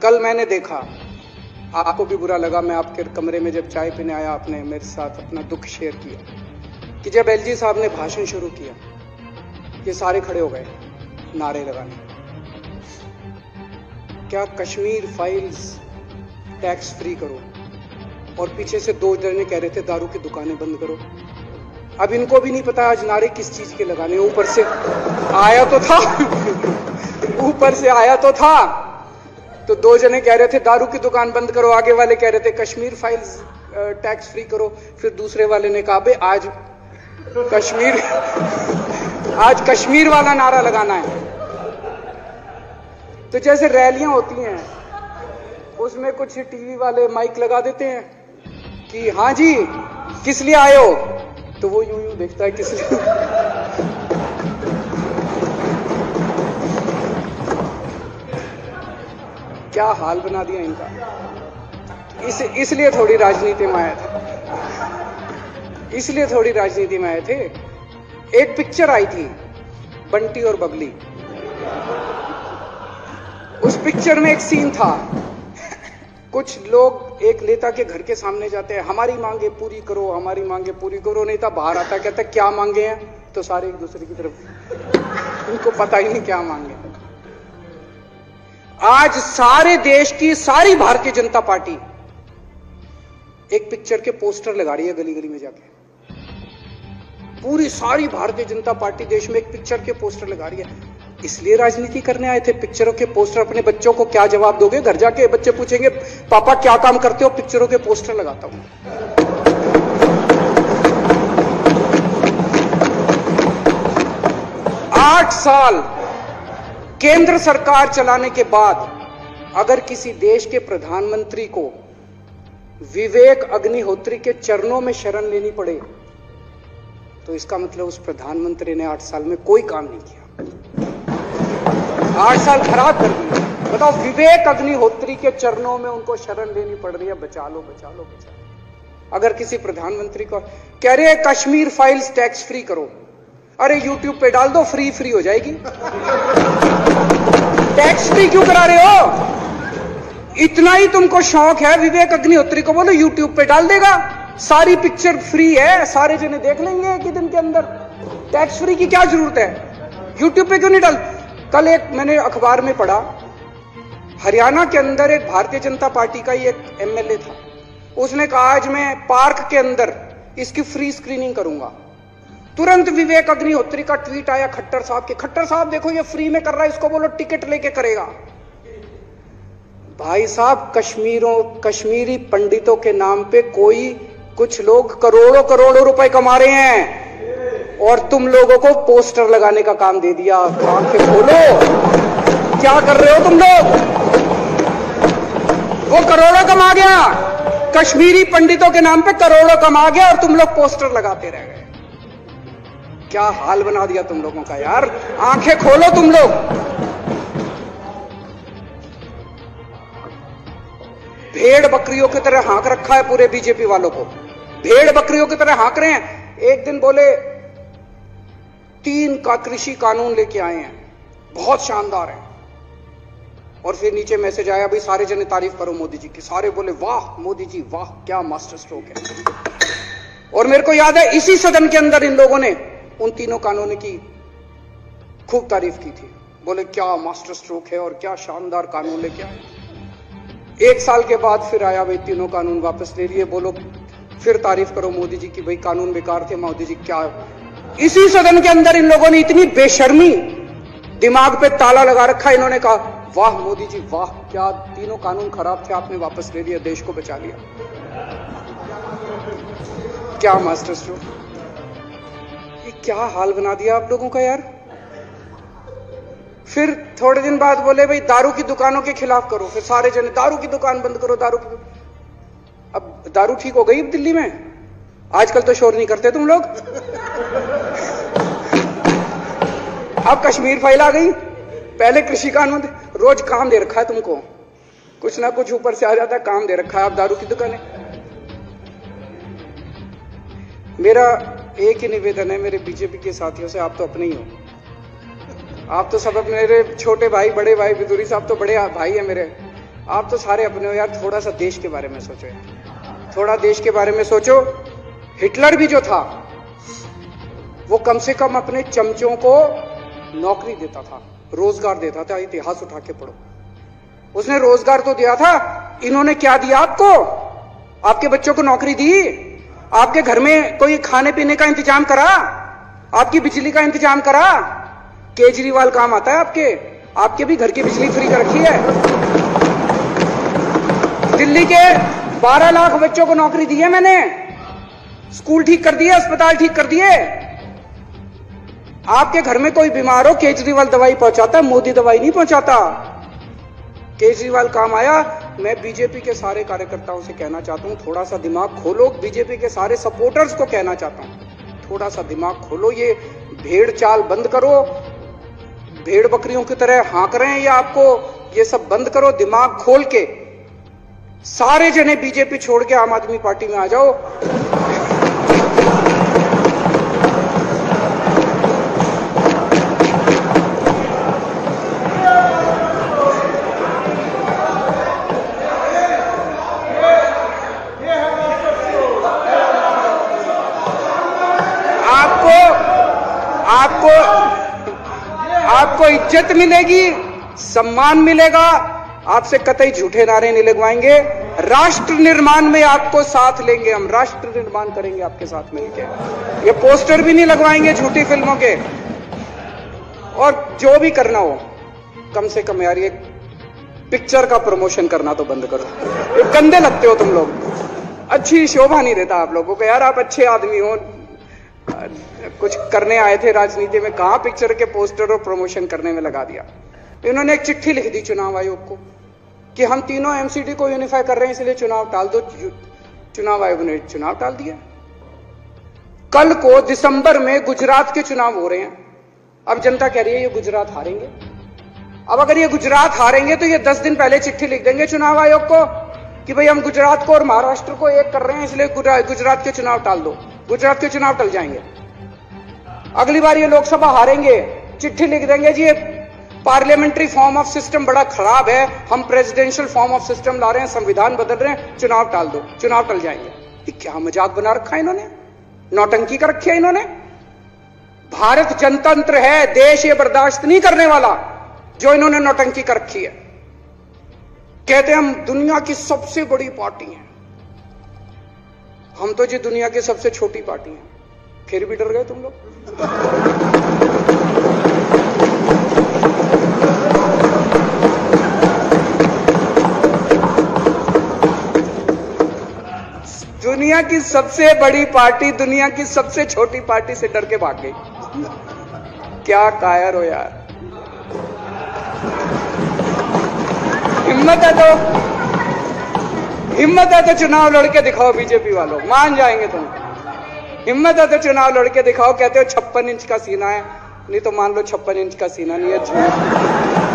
कल मैंने देखा, आपको भी बुरा लगा, मैं आपके कमरे में जब चाय पीने आया आपने मेरे साथ अपना दुख शेयर किया कि जब एलजी साहब ने भाषण शुरू किया ये सारे खड़े हो गए नारे लगाने। क्या कश्मीर फाइल्स टैक्स फ्री करो, और पीछे से दो जने कह रहे थे दारू की दुकानें बंद करो। अब इनको भी नहीं पता आज नारे किस चीज के लगाने। ऊपर से आया तो था ऊपर से आया तो था, तो दो जने कह रहे थे दारू की दुकान बंद करो, आगे वाले कह रहे थे कश्मीर फाइल्स टैक्स फ्री करो, फिर दूसरे वाले ने कहा बे आज कश्मीर वाला नारा लगाना है। तो जैसे रैलियां होती हैं उसमें कुछ टीवी वाले माइक लगा देते हैं कि हाँ जी किस लिए आए हो, तो वो यूं यूं देखता है किस लिए। क्या हाल बना दिया इनका। इसलिए थोड़ी राजनीति में आए थे, इसलिए थोड़ी राजनीति में आए थे। एक पिक्चर आई थी बंटी और बबली, उस पिक्चर में एक सीन था, कुछ लोग एक नेता के घर के सामने जाते हैं, हमारी मांगे पूरी करो, हमारी मांगे पूरी करो। नेता बाहर आता है, कहता है क्या मांगे हैं, तो सारे एक दूसरे की तरफ, उनको पता ही नहीं क्या मांगे। आज सारे देश की सारी भारतीय जनता पार्टी एक पिक्चर के पोस्टर लगा रही है गली गली में जाके। पूरी सारी भारतीय जनता पार्टी देश में एक पिक्चर के पोस्टर लगा रही है। इसलिए राजनीति करने आए थे। पिक्चरों के पोस्टर, अपने बच्चों को क्या जवाब दोगे? घर जाके बच्चे पूछेंगे पापा क्या काम करते हो? पिक्चरों के पोस्टर लगाता हूं। 8 साल केंद्र सरकार चलाने के बाद अगर किसी देश के प्रधानमंत्री को विवेक अग्निहोत्री के चरणों में शरण लेनी पड़े तो इसका मतलब उस प्रधानमंत्री ने 8 साल में कोई काम नहीं किया। 8 साल खराब कर दिए। बताओ, विवेक अग्निहोत्री के चरणों में उनको शरण लेनी पड़ रही है, बचा लो बचा लो बचा लो। अगर किसी प्रधानमंत्री को कह रहे हैं कश्मीर फाइल्स टैक्स फ्री करो, अरे यूट्यूब पे डाल दो, फ्री फ्री हो जाएगी। टैक्स फ्री क्यों करा रहे हो? इतना ही तुमको शौक है, विवेक अग्निहोत्री को बोलो यूट्यूब पे डाल देगा, सारी पिक्चर फ्री है, सारे जने देख लेंगे एक ही दिन के अंदर। टैक्स फ्री की क्या जरूरत है? यूट्यूब पे क्यों नहीं डाल? कल एक मैंने अखबार में पढ़ा, हरियाणा के अंदर एक भारतीय जनता पार्टी का ही एक एमएलए था, उसने कहा आज मैं पार्क के अंदर इसकी फ्री स्क्रीनिंग करूंगा। तुरंत विवेक अग्निहोत्री का ट्वीट आया खट्टर साहब के, खट्टर साहब देखो ये फ्री में कर रहा है, इसको बोलो टिकट लेके करेगा। भाई साहब, कश्मीरी पंडितों के नाम पे कुछ लोग करोड़ों करोड़ों रुपए कमा रहे हैं और तुम लोगों को पोस्टर लगाने का काम दे दिया। आंखें खोलो, क्या कर रहे हो तुम लोग? वो करोड़ों कमा गया, कश्मीरी पंडितों के नाम पे करोड़ों कमा गया और तुम लोग पोस्टर लगाते रह गए। क्या हाल बना दिया तुम लोगों का यार। आंखें खोलो तुम लोग। भेड़ बकरियों की तरह हाँक रखा है पूरे बीजेपी वालों को, भेड़ बकरियों की तरह हाँक रहे हैं। एक दिन बोले 3 का कृषि कानून लेके आए हैं, बहुत शानदार है, और फिर नीचे मैसेज आया भाई सारे जने तारीफ करो मोदी जी की। सारे बोले वाह मोदी जी वाह, क्या मास्टर स्ट्रोक है। और मेरे को याद है इसी सदन के अंदर इन लोगों ने उन 3 कानूनों की खूब तारीफ की थी, बोले क्या मास्टर स्ट्रोक है और क्या शानदार कानून लेके आए। 1 साल के बाद फिर आया भाई 3 कानून वापस ले लिए, बोलो फिर तारीफ करो मोदी जी की, भाई कानून बेकार थे मोदी जी। क्या इसी सदन के अंदर इन लोगों ने इतनी बेशर्मी, दिमाग पे ताला लगा रखा, इन्होंने कहा वाह मोदी जी वाह, क्या 3 कानून खराब थे आपने वापस ले लिया, देश को बचा लिया। क्या मास्टर स्ट्रोक, ये क्या हाल बना दिया आप लोगों का यार। फिर थोड़े दिन बाद बोले भाई दारू की दुकानों के खिलाफ करो, फिर सारे जने दारू की दुकान बंद करो, दारू की। अब दारू ठीक हो गई दिल्ली में, आजकल तो शोर नहीं करते तुम लोग। अब कश्मीर फाइल आ गई, पहले कृषि कानून, रोज काम दे रखा है तुमको, कुछ ना कुछ ऊपर से आ जाता है, काम दे रखा है। अब दारू की दुकान है। मेरा एक ही निवेदन है मेरे बीजेपी के साथियों से, आप तो अपने ही हो, आप तो सब मेरे छोटे भाई बड़े भाई, विदुरी साहब तो बड़े भाई है मेरे, आप तो सारे अपने हो यार, थोड़ा सा देश के बारे में सोचो यार, थोड़ा देश के बारे में सोचो। हिटलर भी जो था वो कम से कम अपने चमचों को नौकरी देता था, रोजगार देता था। इतिहास उठा के पढ़ो, उसने रोजगार तो दिया था। इन्होंने क्या दिया आपको? आपके बच्चों को नौकरी दी, आपके घर में कोई खाने पीने का इंतजाम करा, आपकी बिजली का इंतजाम करा। केजरीवाल काम आता है आपके भी घर की बिजली फ्री कर रखी है। दिल्ली के 12 लाख बच्चों को नौकरी दी है मैंने, स्कूल ठीक कर दिए, अस्पताल ठीक कर दिए। आपके घर में कोई बीमार हो, केजरीवाल दवाई पहुंचाता, मोदी दवाई नहीं पहुंचाता। केजरीवाल काम आया। मैं बीजेपी के सारे कार्यकर्ताओं से कहना चाहता हूं, थोड़ा सा दिमाग खोलो। बीजेपी के सारे सपोर्टर्स को कहना चाहता हूं, थोड़ा सा दिमाग खोलो। ये भेड़ चाल बंद करो, भेड़ बकरियों की तरह हाँक रहे हैं ये आपको, ये सब बंद करो। दिमाग खोल के सारे जने बीजेपी छोड़ के आम आदमी पार्टी में आ जाओ। आपको इज्जत मिलेगी, सम्मान मिलेगा। आपसे कतई झूठे नारे नहीं लगवाएंगे। राष्ट्र निर्माण में आपको साथ लेंगे हम, राष्ट्र निर्माण करेंगे आपके साथ मिलकर। ये पोस्टर भी नहीं लगवाएंगे झूठी फिल्मों के। और जो भी करना हो, कम से कम यार ये पिक्चर का प्रमोशन करना तो बंद करो। ये गंदे लगते हो तुम लोग, अच्छी शोभा नहीं देता आप लोगों को। यार आप अच्छे आदमी हो, कुछ करने आए थे राजनीति में, कहां पिक्चर के पोस्टर और प्रमोशन करने में लगा दिया। इन्होंने एक चिट्ठी लिख दी चुनाव आयोग को कि हम तीनों एमसीडी को यूनिफाई कर रहे हैं, इसलिए चुनाव टाल दो। चुनाव आयोग ने चुनाव टाल दिया। कल को दिसंबर में गुजरात के चुनाव हो रहे हैं। अब जनता कह रही है ये गुजरात हारेंगे। अब अगर ये गुजरात हारेंगे तो ये 10 दिन पहले चिट्ठी लिख देंगे चुनाव आयोग को कि भाई हम गुजरात को और महाराष्ट्र को एक कर रहे हैं, इसलिए गुजरात के चुनाव टाल दो। गुजरात के चुनाव टल जाएंगे। अगली बार ये लोकसभा हारेंगे, चिट्ठी लिख देंगे जी ये पार्लियामेंट्री फॉर्म ऑफ सिस्टम बड़ा खराब है, हम प्रेसिडेंशियल फॉर्म ऑफ सिस्टम ला रहे हैं, संविधान बदल रहे हैं, चुनाव टाल दो। चुनाव टल जाएंगे। ये क्या मजाक बना रखा है इन्होंने, नौटंकी कर रखी है इन्होंने। भारत जनतंत्र है, देश ये बर्दाश्त नहीं करने वाला जो इन्होंने नौटंकी कर रखी है। कहते हैं हम दुनिया की सबसे बड़ी पार्टी हैं, हम तो जी दुनिया की सबसे छोटी पार्टी हैं। फिर भी डर गए तुम लोग। दुनिया की सबसे बड़ी पार्टी दुनिया की सबसे छोटी पार्टी से डर के भाग गई। क्या कायर हो यार, हिम्मत है तो चुनाव लड़के दिखाओ बीजेपी वालों, मान जाएंगे तुम। हिम्मत है तो चुनाव लड़के दिखाओ। कहते हो 56 इंच का सीना है, नहीं तो मान लो 56 इंच का सीना नहीं है, झूठ।